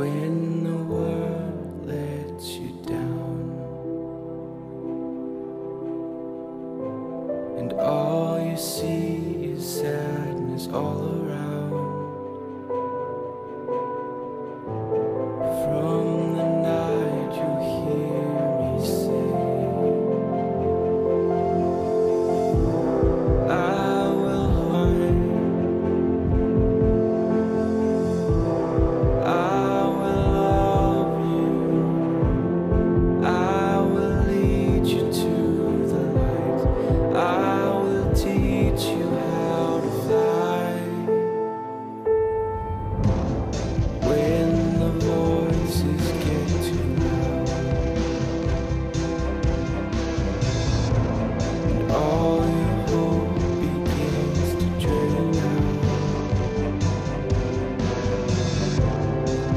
when the world lets you down, and all you see is sadness all around. From the night you hear me say, I will find, I will love you, I will lead you to the light, I will teach you how to fly. When the voices get too loud, and all your hope begins to drain out,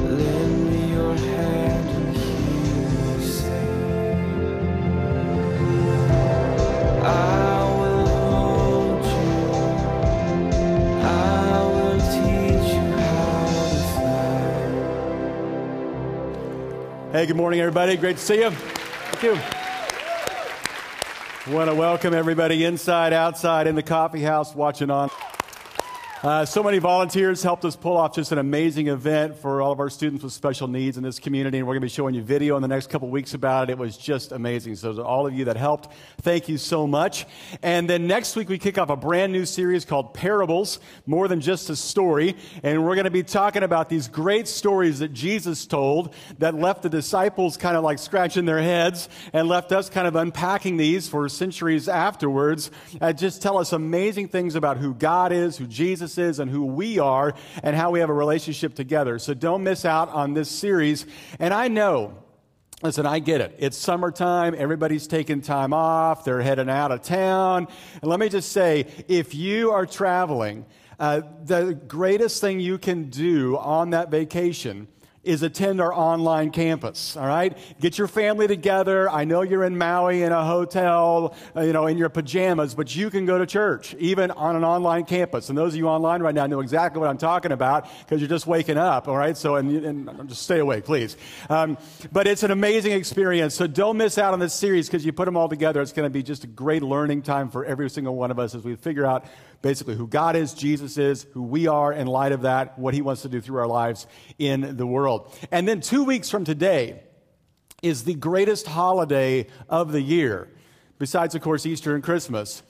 lend me your hand and hear me say, I will hold you, I will teach you how to fly. Hey, good morning, everybody. Great to see you. Thank you. I want to welcome everybody inside, outside, in the coffee house, watching on. So many volunteers helped us pull off just an amazing event for all of our students with special needs in this community, and we're going to be showing you video in the next couple weeks about it. It was just amazing. So to all of you that helped, thank you so much. And then next week we kick off a brand new series called Parables, More Than Just a Story, and we're going to be talking about these great stories that Jesus told that left the disciples kind of like scratching their heads and left us kind of unpacking these for centuries afterwards. Just tell us amazing things about who God is, who Jesus is, and who we are, and how we have a relationship together. So don't miss out on this series. And I know, listen, I get it. It's summertime. Everybody's taking time off. They're heading out of town. And let me just say, if you are traveling, the greatest thing you can do on that vacation is attend our online campus, all right? Get your family together. I know you're in Maui in a hotel, in your pajamas, but you can go to church, even on an online campus. And those of you online right now know exactly what I'm talking about because you're just waking up, all right? So, and just stay awake, please. But it's an amazing experience, so don't miss out on this series because you put them all together. It's going to be just a great learning time for every single one of us as we figure out basically who God is, Jesus is, who we are in light of that, what he wants to do through our lives in the world. And then 2 weeks from today is the greatest holiday of the year, besides, of course, Easter and Christmas.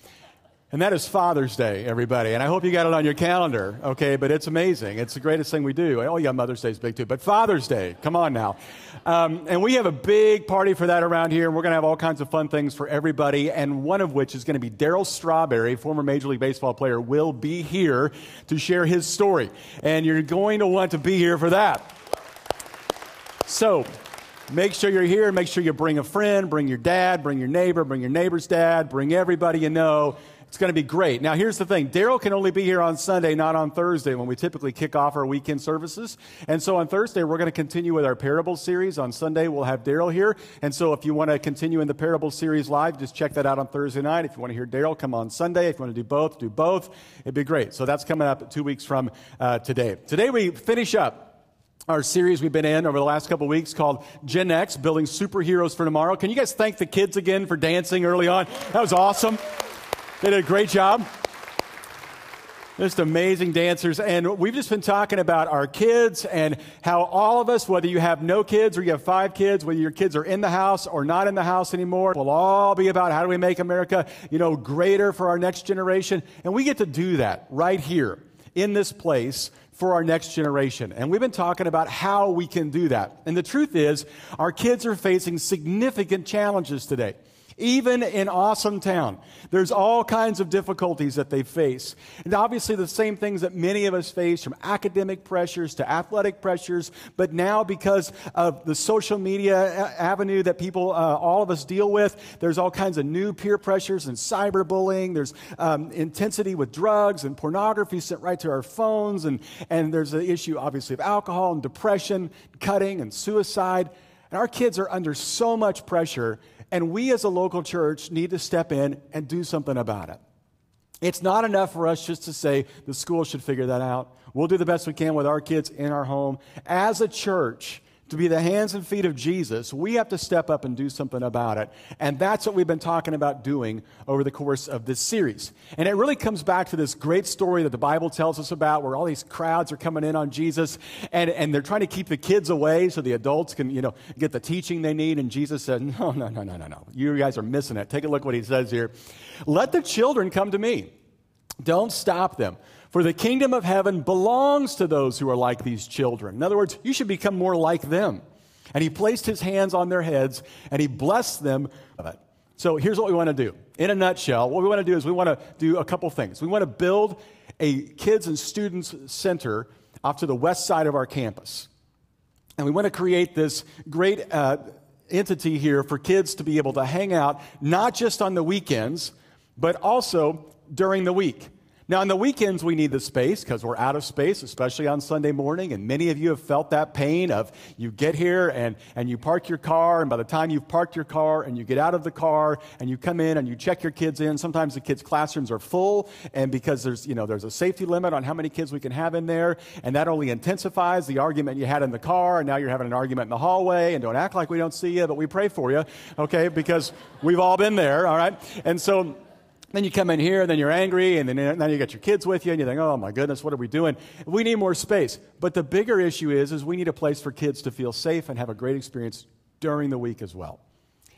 And that is Father's Day, everybody. And I hope you got it on your calendar, okay? But it's amazing. It's the greatest thing we do. Oh, yeah, Mother's Day is big, too. But Father's Day, come on now. And we have a big party for that around here. And we're going to have all kinds of fun things for everybody. And one of which is going to be Darryl Strawberry, former Major League Baseball player, will be here to share his story. And you're going to want to be here for that. So make sure you're here. Make sure you bring a friend, bring your dad, bring your neighbor, bring your neighbor's dad, bring everybody you know. It's going to be great. Now, here's the thing. Darryl can only be here on Sunday, not on Thursday, when we typically kick off our weekend services. And so on Thursday, we're going to continue with our Parable series. On Sunday, we'll have Darryl here. And so if you want to continue in the Parable series live, just check that out on Thursday night. If you want to hear Darryl, come on Sunday. If you want to do both, do both. It'd be great. So that's coming up 2 weeks from today. Today, we finish up our series we've been in over the last couple of weeks called GenNext, Building Superheroes for Tomorrow. Can you guys thank the kids again for dancing early on? That was awesome. They did a great job. Just amazing dancers. And we've just been talking about our kids and how all of us, whether you have no kids or you have 5 kids, whether your kids are in the house or not in the house anymore, will all be about how do we make America, greater for our next generation. And we get to do that right here in this place for our next generation. And we've been talking about how we can do that. And the truth is, our kids are facing significant challenges today. Even in awesome town, there's all kinds of difficulties that they face. And obviously the same things that many of us face, from academic pressures to athletic pressures, but now because of the social media avenue that people, all of us deal with, there's all kinds of new peer pressures and cyberbullying. There's intensity with drugs and pornography sent right to our phones. And there's the issue, obviously, of alcohol and depression, cutting and suicide. And our kids are under so much pressure. And we as a local church need to step in and do something about it. It's not enough for us just to say the school should figure that out. We'll do the best we can with our kids in our home. As a church, to be the hands and feet of Jesus, we have to step up and do something about it. And that's what we've been talking about doing over the course of this series. And it really comes back to this great story that the Bible tells us about where all these crowds are coming in on Jesus and they're trying to keep the kids away so the adults can, get the teaching they need. And Jesus said, no. You guys are missing it. Take a look what he says here. Let the children come to me. Don't stop them. For the kingdom of heaven belongs to those who are like these children. In other words, you should become more like them. And he placed his hands on their heads, and he blessed them. So here's what we want to do. In a nutshell, what we want to do is we want to do a couple things. We want to build a kids and students center off to the west side of our campus. And we want to create this great entity here for kids to be able to hang out, not just on the weekends, but also during the week. Now, on the weekends, we need the space because we're out of space, especially on Sunday morning. And many of you have felt that pain of you get here and you park your car. And by the time you've parked your car and you get out of the car and you come in and you check your kids in, sometimes the kids' classrooms are full. And because there's a safety limit on how many kids we can have in there. And that only intensifies the argument you had in the car. And now you're having an argument in the hallway. And don't act like we don't see you, but we pray for you, okay? Because we've all been there, all right? And so then you come in here, and then you're angry, and then now you got your kids with you, and you think, oh, my goodness, what are we doing? We need more space. But the bigger issue is we need a place for kids to feel safe and have a great experience during the week as well.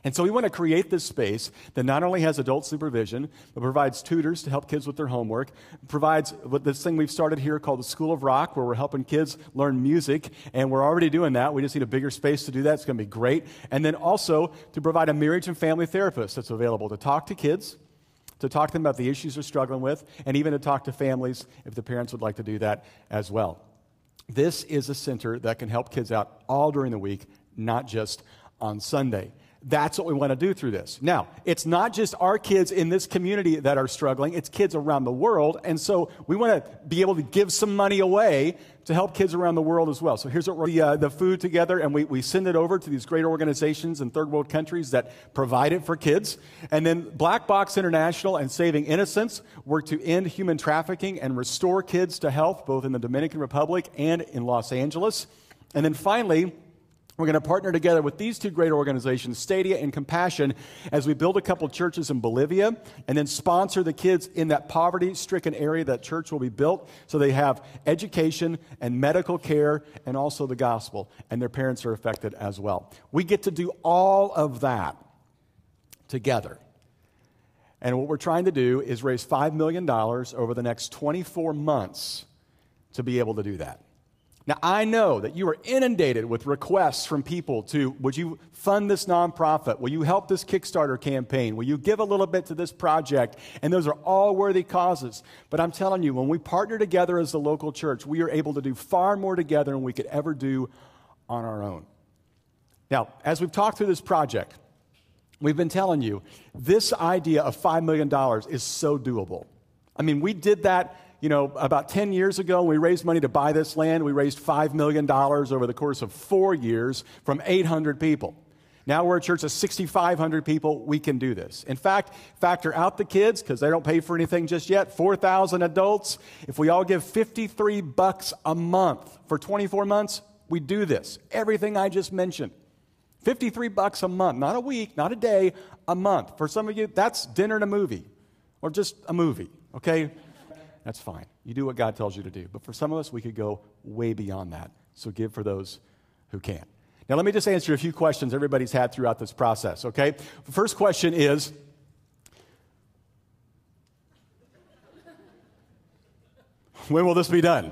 And so we want to create this space that not only has adult supervision, but provides tutors to help kids with their homework, provides this thing we've started here called the School of Rock, where we're helping kids learn music, and we're already doing that. We just need a bigger space to do that. It's going to be great. And then also to provide a marriage and family therapist that's available to talk to kids, to talk to them about the issues they're struggling with, and even to talk to families if the parents would like to do that as well. This is a center that can help kids out all during the week, not just on Sunday. That's what we want to do through this. Now, it's not just our kids in this community that are struggling, it's kids around the world, and so we want to be able to give some money away to help kids around the world as well. So here's what we're the food together, and we send it over to these great organizations in third world countries that provide it for kids. And then Black Box International and Saving Innocence work to end human trafficking and restore kids to health, both in the Dominican Republic and in Los Angeles. And then finally, we're going to partner together with these two great organizations, Stadia and Compassion, as we build a couple churches in Bolivia and then sponsor the kids in that poverty-stricken area that church will be built so they have education and medical care and also the gospel, and their parents are affected as well. We get to do all of that together. And what we're trying to do is raise $5 million over the next 24 months to be able to do that. Now, I know that you are inundated with requests from people to, would you fund this nonprofit? Will you help this Kickstarter campaign? Will you give a little bit to this project? And those are all worthy causes. But I'm telling you, when we partner together as the local church, we are able to do far more together than we could ever do on our own. Now, as we've talked through this project, we've been telling you, this idea of $5 million is so doable. I mean, we did that about 10 years ago. We raised money to buy this land. We raised $5 million over the course of 4 years from 800 people. Now we're a church of 6,500 people. We can do this. In fact, factor out the kids because they don't pay for anything just yet. 4,000 adults. If we all give $53 a month for 24 months, we do this. Everything I just mentioned. $53 a month, not a week, not a day, a month. For some of you, that's dinner and a movie or just a movie, okay? That's fine. You do what God tells you to do. But for some of us, we could go way beyond that. So give for those who can. Now, let me just answer a few questions everybody's had throughout this process, okay? The first question is, when will this be done?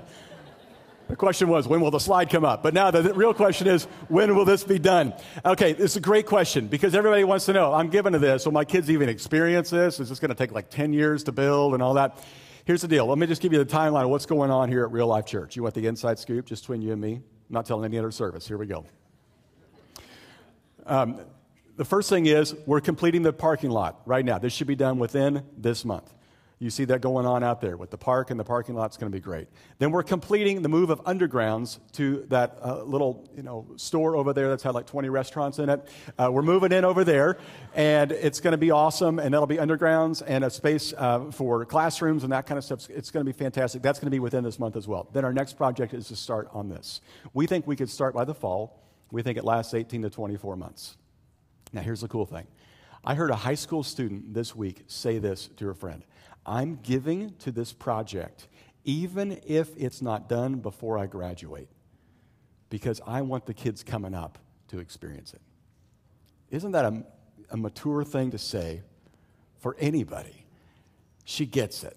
The question was, when will the slide come up? But now the real question is, when will this be done? Okay, this is a great question because everybody wants to know, I'm given to this. Will my kids even experience this? Is this going to take like 10 years to build and all that? Here's the deal. Let me just give you the timeline of what's going on here at Real Life Church. You want the inside scoop, just between you and me? I'm not telling any other service. Here we go. The first thing is we're completing the parking lot right now. This should be done within this month. You see that going on out there with the park and the parking lot. It's going to be great. Then we're completing the move of Undergrounds to that little store over there that's had like 20 restaurants in it. We're moving in over there, and it's going to be awesome, and that'll be Undergrounds and a space for classrooms and that kind of stuff. It's going to be fantastic. That's going to be within this month as well. Then our next project is to start on this. We think we could start by the fall. We think it lasts 18 to 24 months. Now, here's the cool thing. I heard a high school student this week say this to her friend. I'm giving to this project even if it's not done before I graduate because I want the kids coming up to experience it. Isn't that a mature thing to say for anybody? She gets it.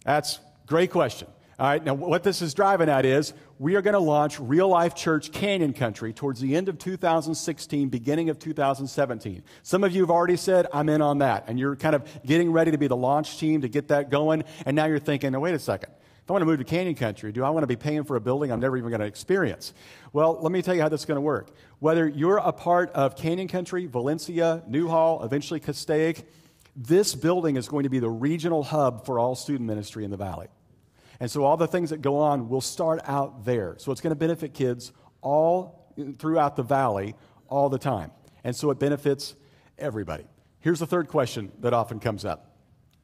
That's a great question. All right, now what this is driving at is we are going to launch Real Life Church Canyon Country towards the end of 2016, beginning of 2017. Some of you have already said, I'm in on that, and you're kind of getting ready to be the launch team to get that going, and now you're thinking, wait a second. If I want to move to Canyon Country, do I want to be paying for a building I'm never even going to experience? Well, let me tell you how this is going to work. Whether you're a part of Canyon Country, Valencia, Newhall, eventually Castaic, this building is going to be the regional hub for all student ministry in the Valley. And so all the things that go on will start out there. So it's going to benefit kids all throughout the Valley all the time. And so it benefits everybody. Here's the third question that often comes up.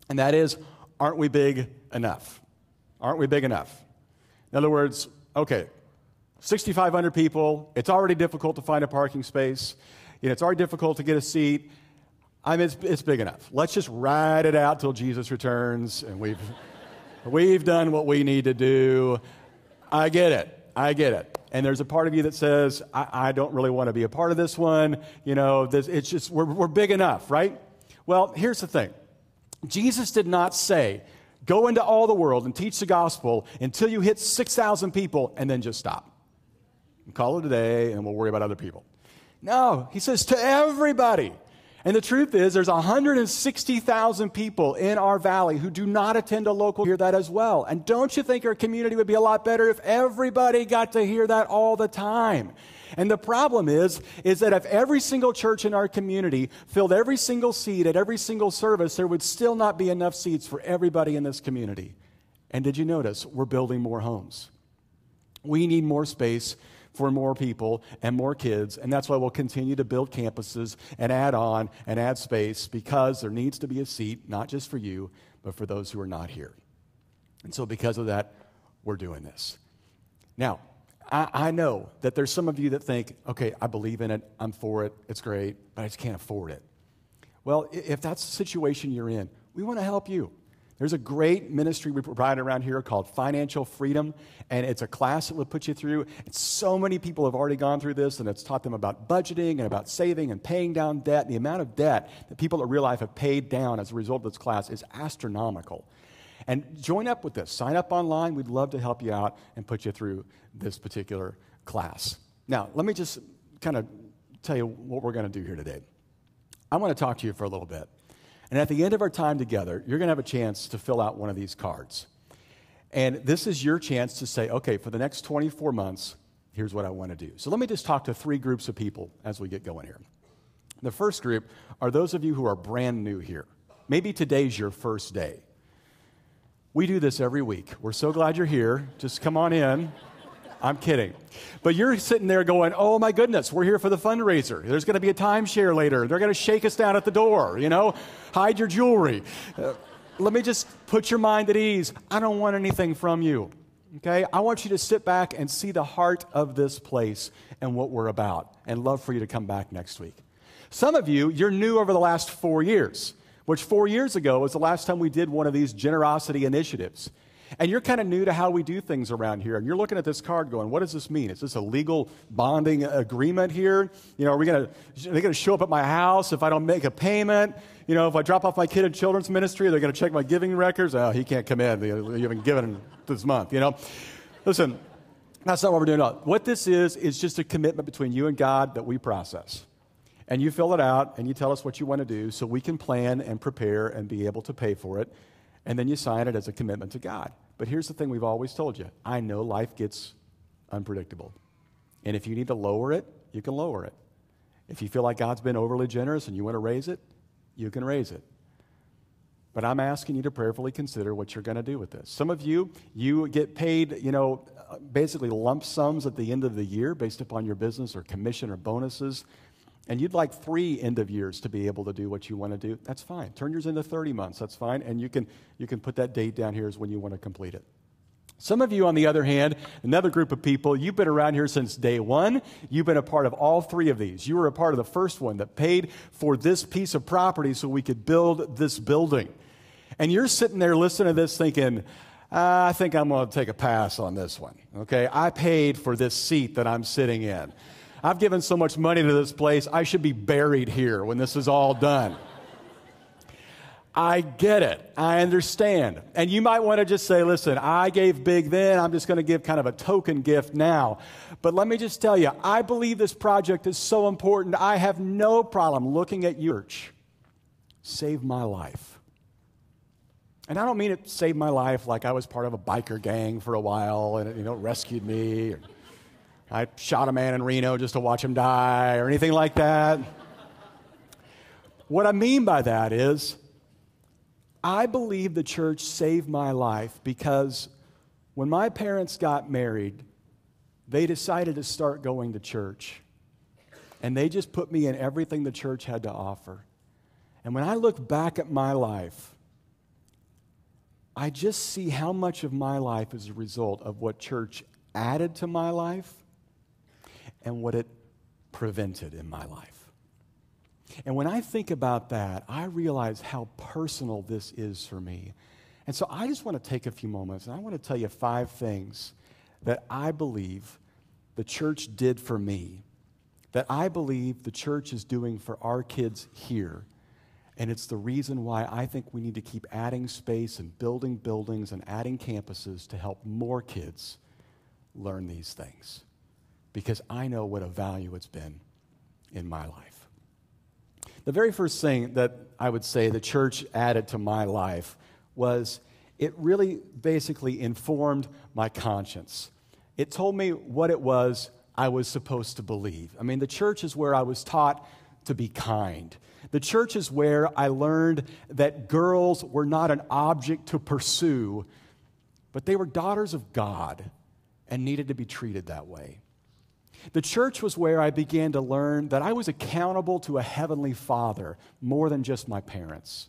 And that is, aren't we big enough? Aren't we big enough? In other words, okay, 6,500 people. It's already difficult to find a parking space. It's already difficult to get a seat. It's big enough. Let's just ride it out till Jesus returns and We've done what we need to do. I get it. And there's a part of you that says, I don't really want to be a part of this one. It's just, we're big enough, right? Well, here's the thing. Jesus did not say, go into all the world and teach the gospel until you hit 6,000 people and then just stop. Call it a day and we'll worry about other people. No, he says to everybody. And the truth is, there's 160,000 people in our valley who do not attend a local hear that as well. And don't you think our community would be a lot better if everybody got to hear that all the time? And the problem is that if every single church in our community filled every single seat at every single service, there would still not be enough seats for everybody in this community. And did you notice we're building more homes? We need more space for more people and more kids, and that's why we'll continue to build campuses and add on and add space because there needs to be a seat, not just for you, but for those who are not here. And so because of that, we're doing this. Now, I know that there's some of you that think, okay, I believe in it, I'm for it, it's great, but I just can't afford it. Well, if that's the situation you're in, we want to help you. There's a great ministry we provide around here called Financial Freedom, and it's a class that will put you through. And so many people have already gone through this, and it's taught them about budgeting and about saving and paying down debt. The amount of debt that people at Real Life have paid down as a result of this class is astronomical. And join up with this. Sign up online. We'd love to help you out and put you through this particular class. Now, let me just kind of tell you what we're going to do here today. I want to talk to you for a little bit. And at the end of our time together, you're going to have a chance to fill out one of these cards. And this is your chance to say, okay, for the next 24 months, here's what I want to do. So let me just talk to three groups of people as we get going here. The first group are those of you who are brand new here. Maybe today's your first day. We do this every week. We're so glad you're here. Just come on in. I'm kidding. But you're sitting there going, oh my goodness, we're here for the fundraiser. There's going to be a timeshare later. They're going to shake us down at the door, hide your jewelry. Let me just put your mind at ease. I don't want anything from you, okay? I want you to sit back and see the heart of this place and what we're about, and love for you to come back next week. Some of you, you're new over the last 4 years, which 4 years ago was the last time we did one of these generosity initiatives. And you're kind of new to how we do things around here. And you're looking at this card going, what does this mean? Is this a legal bonding agreement here? Are they going to show up at my house if I don't make a payment? If I drop off my kid in children's ministry, they're going to check my giving records. Oh, he can't come in. You haven't given this month, Listen, that's not what we're doing. No. What this is just a commitment between you and God that we process. And you fill it out and you tell us what you want to do so we can plan and prepare and be able to pay for it. And then you sign it as a commitment to God. But here's the thing we've always told you. I know life gets unpredictable. And if you need to lower it, you can lower it. If you feel like God's been overly generous and you want to raise it, you can raise it. But I'm asking you to prayerfully consider what you're going to do with this. Some of you get paid, basically lump sums at the end of the year based upon your business or commission or bonuses. And you'd like 3 end of years to be able to do what you want to do. That's fine. Turn yours into 30 months. That's fine. And you can put that date down here as when you want to complete it. Some of you, on the other hand, another group of people, you've been around here since day one. You've been a part of all 3 of these. You were a part of the first one that paid for this piece of property so we could build this building. And you're sitting there listening to this thinking, I think I'm going to take a pass on this one. Okay, I paid for this seat that I'm sitting in. I've given so much money to this place, I should be buried here when this is all done. I get it. I understand. And you might want to just say, listen, I gave big then. I'm just going to give kind of a token gift now. But let me just tell you, I believe this project is so important. I have no problem looking at your church. Saved my life. And I don't mean it saved my life like I was part of a biker gang for a while and it rescued me. Or I shot a man in Reno just to watch him die or anything like that. What I mean by that is, I believe the church saved my life because when my parents got married, they decided to start going to church. And they just put me in everything the church had to offer. And when I look back at my life, I just see how much of my life is a result of what church added to my life and what it prevented in my life. And when I think about that, I realize how personal this is for me. And so I just want to take a few moments, and I want to tell you 5 things that I believe the church did for me, that I believe the church is doing for our kids here. And it's the reason why I think we need to keep adding space and building buildings and adding campuses to help more kids learn these things. Because I know what a value it's been in my life. The very first thing that I would say the church added to my life was it really basically informed my conscience. It told me what it was I was supposed to believe. I mean, the church is where I was taught to be kind. The church is where I learned that girls were not an object to pursue, but they were daughters of God and needed to be treated that way. The church was where I began to learn that I was accountable to a heavenly Father more than just my parents.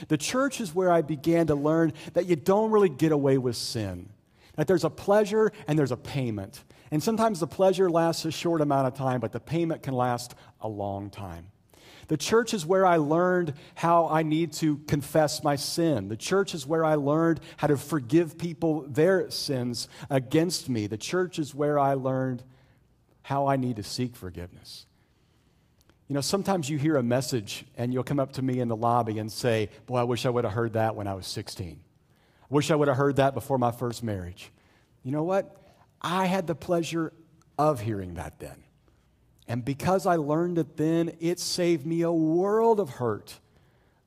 The church is where I began to learn that you don't really get away with sin, that there's a pleasure and there's a payment. And sometimes the pleasure lasts a short amount of time, but the payment can last a long time. The church is where I learned how I need to confess my sin. The church is where I learned how to forgive people their sins against me. The church is where I learned how I need to seek forgiveness. Sometimes you hear a message and you'll come up to me in the lobby and say, boy, I wish I would have heard that when I was 16. I wish I would have heard that before my first marriage. You know what? I had the pleasure of hearing that then. And because I learned it then, it saved me a world of hurt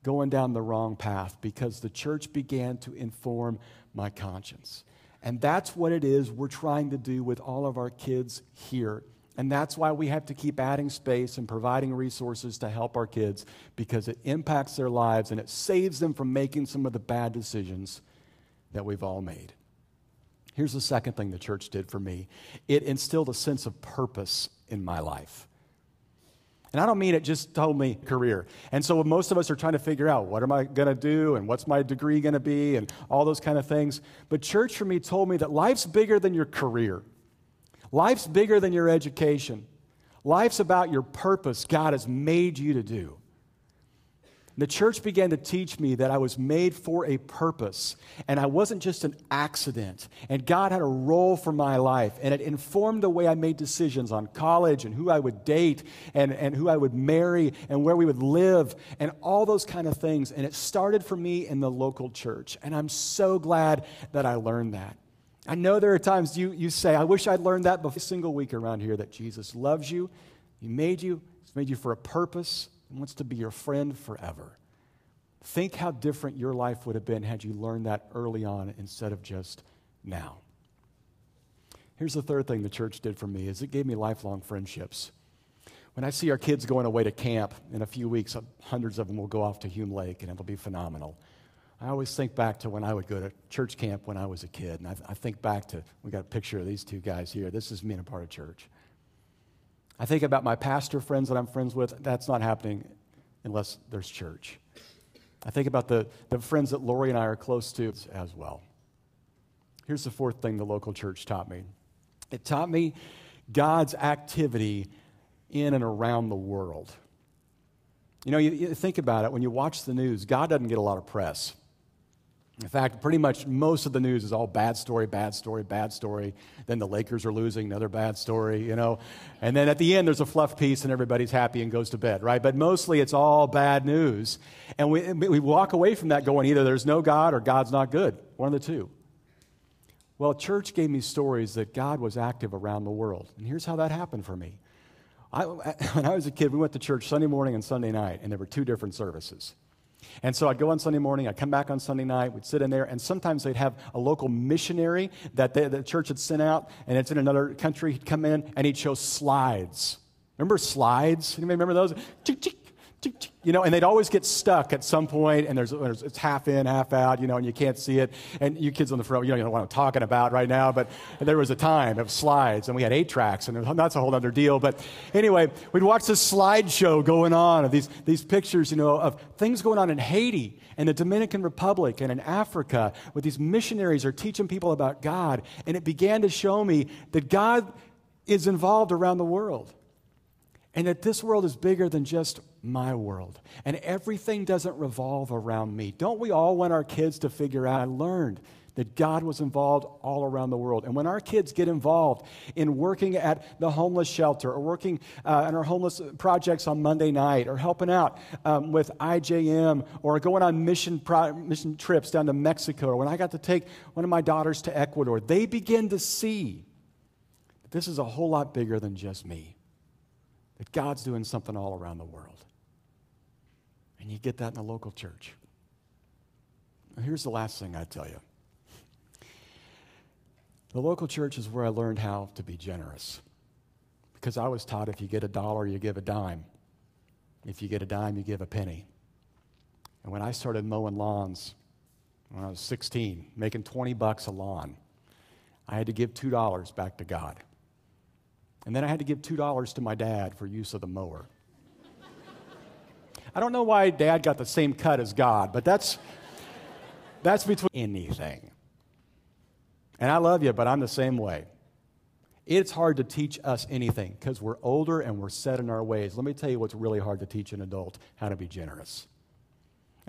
going down the wrong path because the church began to inform my conscience. And that's what it is we're trying to do with all of our kids here. And that's why we have to keep adding space and providing resources to help our kids because it impacts their lives and it saves them from making some of the bad decisions that we've all made. Here's the second thing the church did for me. It instilled a sense of purpose in my life. And I don't mean it just told me career. And so most of us are trying to figure out, what am I going to do and what's my degree going to be and all those kind of things. But church for me told me that life's bigger than your career. Life's bigger than your education. Life's about your purpose God has made you to do. The church began to teach me that I was made for a purpose, and I wasn't just an accident, and God had a role for my life, and it informed the way I made decisions on college and who I would date and who I would marry and where we would live and all those kind of things, and it started for me in the local church, and I'm so glad that I learned that. I know there are times you say, I wish I'd learned that before. Every single week around here that Jesus loves you, He's made you for a purpose, and wants to be your friend forever. Think how different your life would have been had you learned that early on instead of just now. Here's the third thing the church did for me is it gave me lifelong friendships. When I see our kids going away to camp in a few weeks, hundreds of them will go off to Hume Lake, and it'll be phenomenal. I always think back to when I would go to church camp when I was a kid, and I think back to, we got a picture of these two guys here. This is me and a part of church. I think about my pastor friends that I'm friends with. That's not happening unless there's church. I think about the friends that Lori and I are close to as well. Here's the fourth thing the local church taught me. It taught me God's activity in and around the world. You know, you think about it, when you watch the news, God doesn't get a lot of press. In fact, pretty much most of the news is all bad story, bad story, bad story. Then the Lakers are losing, another bad story, you know. And then at the end, there's a fluff piece and everybody's happy and goes to bed, right? But mostly it's all bad news. And we walk away from that going, either there's no God or God's not good, one of the two. Well, church gave me stories that God was active around the world. And here's how that happened for me. When I was a kid, we went to church Sunday morning and Sunday night, and there were two different services. And so I'd go on Sunday morning, I'd come back on Sunday night, we'd sit in there, and sometimes they'd have a local missionary that the church had sent out, and it's in another country. He'd come in, and he'd show slides. Remember slides? Anybody remember those? Tick, tick, tick, tick. You know, and they'd always get stuck at some point, and it's half in, half out, you know, and you can't see it. And you kids on the front, you know what I'm talking about right now, but there was a time of slides, and we had 8 tracks, and that's a whole other deal. But anyway, we'd watch this slideshow going on of these pictures, you know, of things going on in Haiti and the Dominican Republic and in Africa, where these missionaries are teaching people about God. And it began to show me that God is involved around the world. And that this world is bigger than just my world. And everything doesn't revolve around me. Don't we all want our kids to figure out? I learned that God was involved all around the world. And when our kids get involved in working at the homeless shelter or working on our homeless projects on Monday night or helping out with IJM or going on mission trips down to Mexico, or when I got to take one of my daughters to Ecuador, they begin to see that this is a whole lot bigger than just me. That God's doing something all around the world. And you get that in the local church. Now, here's the last thing I'd tell you. The local church is where I learned how to be generous. Because I was taught if you get $1, you give a dime. If you get a dime, you give a penny. And when I started mowing lawns when I was 16, making $20 a lawn, I had to give $2 back to God. And then I had to give $2 to my dad for use of the mower. I don't know why Dad got the same cut as God, but that's between anything. And I love you, but I'm the same way. It's hard to teach us anything because we're older and we're set in our ways. Let me tell you what's really hard to teach an adult: how to be generous.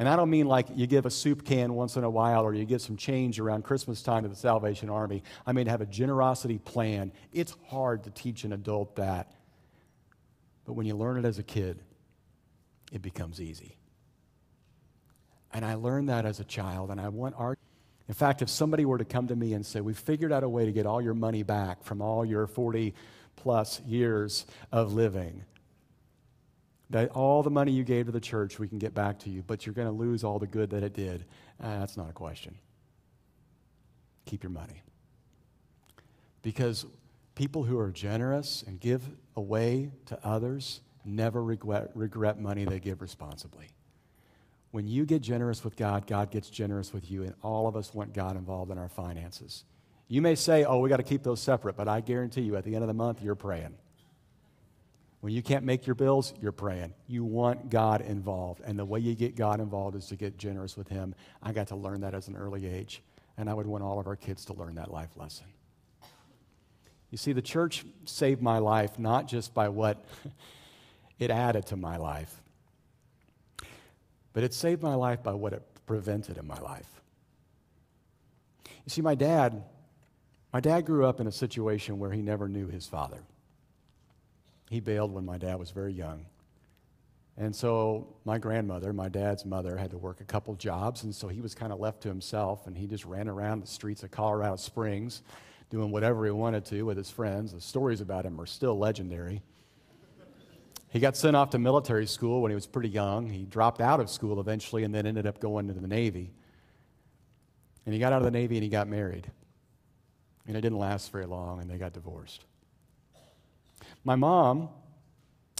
And I don't mean like you give a soup can once in a while or you give some change around Christmas time to the Salvation Army. I mean, have a generosity plan. It's hard to teach an adult that. But when you learn it as a kid, it becomes easy. And I learned that as a child, and I want in fact, if somebody were to come to me and say, "We figured out a way to get all your money back from all your 40-plus years of living, that all the money you gave to the church we can get back to you, but you're going to lose all the good that it did," that's not a question. Keep your money. Because people who are generous and give away to others never regret money they give responsibly. When you get generous with God, God gets generous with you, and all of us want God involved in our finances. You may say, "Oh, we got to keep those separate," but I guarantee you at the end of the month, you're praying. When you can't make your bills, you're praying. You want God involved. And the way you get God involved is to get generous with Him. I got to learn that as an early age. And I would want all of our kids to learn that life lesson. You see, the church saved my life not just by what it added to my life, but it saved my life by what it prevented in my life. You see, my dad grew up in a situation where he never knew his father. He bailed when my dad was very young. And so my grandmother, my dad's mother, had to work a couple jobs, and so he was kind of left to himself, and he just ran around the streets of Colorado Springs doing whatever he wanted to with his friends. The stories about him are still legendary. He got sent off to military school when he was pretty young. He dropped out of school eventually and then ended up going to the Navy. And he got out of the Navy and he got married. And it didn't last very long, and they got divorced. My mom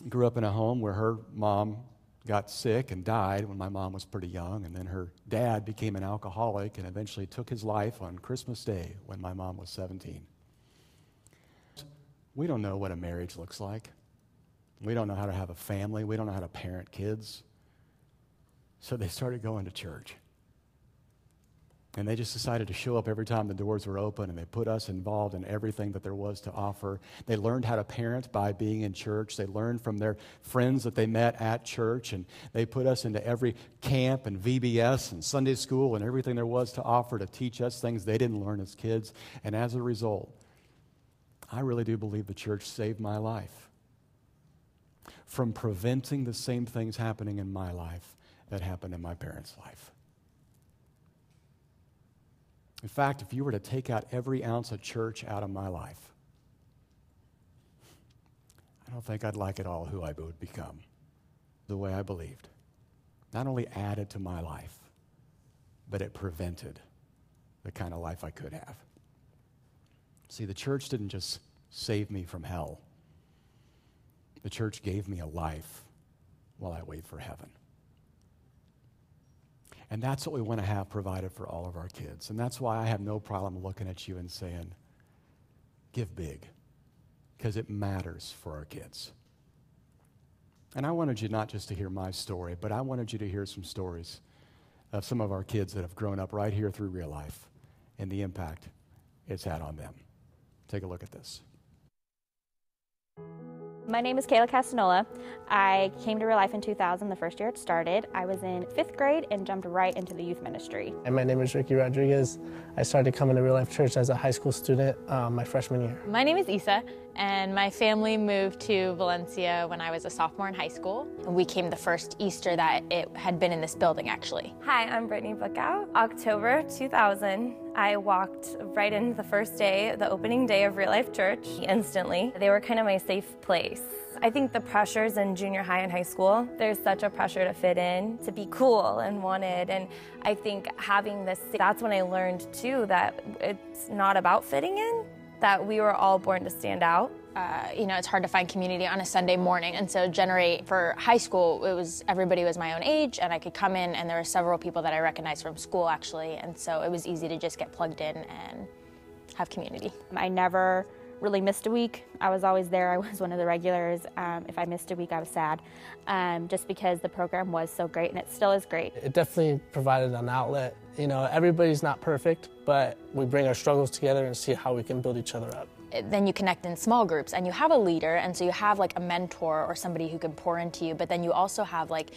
grew up in a home where her mom got sick and died when my mom was pretty young, and then her dad became an alcoholic and eventually took his life on Christmas Day when my mom was 17. We don't know what a marriage looks like. We don't know how to have a family. We don't know how to parent kids. So they started going to church. And they just decided to show up every time the doors were open, and they put us involved in everything that there was to offer. They learned how to parent by being in church. They learned from their friends that they met at church, and they put us into every camp and VBS and Sunday school and everything there was to offer to teach us things they didn't learn as kids. And as a result, I really do believe the church saved my life from preventing the same things happening in my life that happened in my parents' life. In fact, if you were to take out every ounce of church out of my life, I don't think I'd like at all who I would become, the way I believed. Not only added to my life, but it prevented the kind of life I could have. See, the church didn't just save me from hell. The church gave me a life while I wait for heaven. And that's what we want to have provided for all of our kids. And that's why I have no problem looking at you and saying, give big, because it matters for our kids. And I wanted you not just to hear my story, but I wanted you to hear some stories of some of our kids that have grown up right here through real life and the impact it's had on them. Take a look at this. My name is Kayla Castanola. I came to Real Life in 2000, the first year it started. I was in 5th grade and jumped right into the youth ministry. And my name is Ricky Rodriguez. I started coming to Real Life Church as a high school student my freshman year. My name is Isa, and my family moved to Valencia when I was a sophomore in high school. We came the first Easter that it had been in this building, actually. Hi, I'm Brittany Bookout. October 2000, I walked right into the first day, the opening day of Real Life Church, instantly. They were kind of my safe place. I think the pressures in junior high and high school, there's such a pressure to fit in, to be cool and wanted, and I think having this, that's when I learned too that it's not about fitting in, that we were all born to stand out. It's hard to find community on a Sunday morning, and so Generate for high school, everybody was my own age, and I could come in, and there were several people that I recognized from school actually, and so it was easy to just get plugged in and have community. I never really missed a week. I was always there. I was one of the regulars. If I missed a week, I was sad, just because the program was so great, and it still is great. It definitely provided an outlet. Everybody's not perfect, but we bring our struggles together and see how we can build each other up. Then you connect in small groups, and you have a leader, and so you have like a mentor or somebody who can pour into you, but then you also have like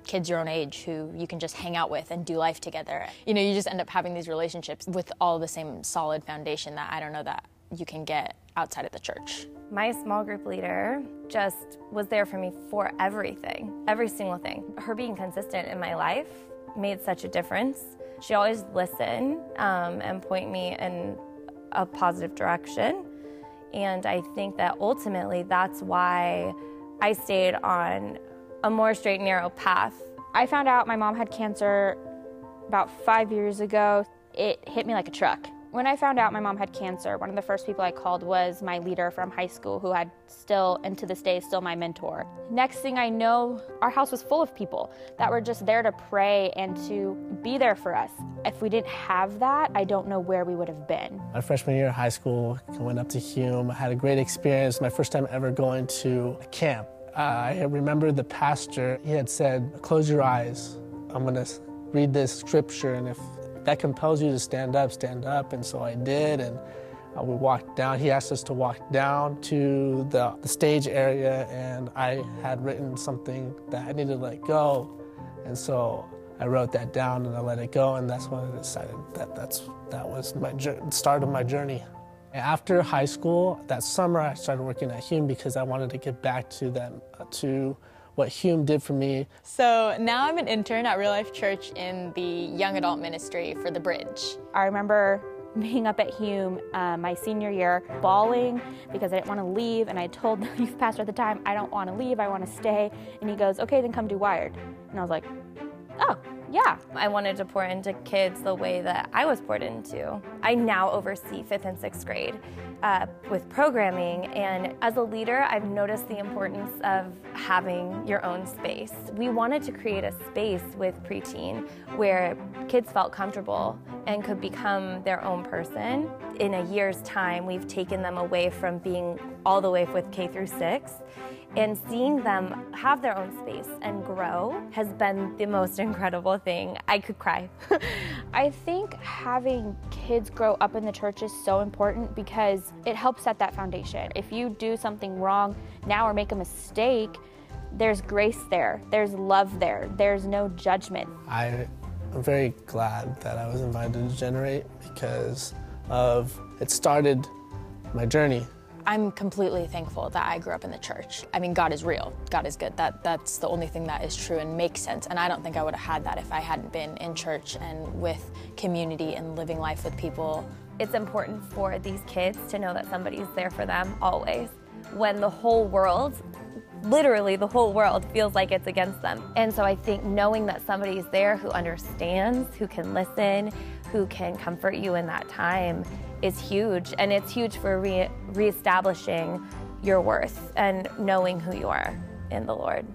kids your own age who you can just hang out with and do life together. You just end up having these relationships with all the same solid foundation that I don't know that you can get outside of the church. My small group leader just was there for me for everything, every single thing. Her being consistent in my life made such a difference. She always listened and point me in a positive direction. And I think that ultimately that's why I stayed on a more straight and narrow path. I found out my mom had cancer about 5 years ago. It hit me like a truck. When I found out my mom had cancer, one of the first people I called was my leader from high school, who had still, and to this day, is still my mentor. Next thing I know, our house was full of people that were just there to pray and to be there for us. If we didn't have that, I don't know where we would have been. My freshman year of high school, I went up to Hume. I had a great experience, my first time ever going to a camp. I remember the pastor, he had said, close your eyes. I'm gonna read this scripture, and if that compels you to stand up, and so I did, and we walked down. He asked us to walk down to the stage area, and I had written something that I needed to let go, and so I wrote that down and I let it go, and that's when I decided that was my start of my journey. After high school, that summer I started working at Hume because I wanted to get back to what Hume did for me. So now I'm an intern at Real Life Church in the young adult ministry for The Bridge. I remember being up at Hume my senior year, bawling because I didn't want to leave, and I told the youth pastor at the time, I don't want to leave, I want to stay. And he goes, okay, then come do Wired. And I was like, oh, Yeah. I wanted to pour into kids the way that I was poured into. I now oversee 5th and 6th grade with programming, and as a leader, I've noticed the importance of having your own space. We wanted to create a space with preteen where kids felt comfortable and could become their own person. In a year's time, we've taken them away from being all the way with K through 6, and seeing them have their own space and grow has been the most incredible thing. I could cry. I think having kids grow up in the church is so important because it helps set that foundation. If you do something wrong now or make a mistake, there's grace there, there's love there, there's no judgment. I'm very glad that I was invited to GenNext because it started my journey. I'm completely thankful that I grew up in the church. I mean, God is real. God is good. That's the only thing that is true and makes sense. And I don't think I would have had that if I hadn't been in church and with community and living life with people. It's important for these kids to know that somebody's there for them always, when the whole world, literally the whole world, feels like it's against them. And so I think knowing that somebody's there who understands, who can listen, who can comfort you in that time is huge. And it's huge for reestablishing your worth and knowing who you are in the Lord.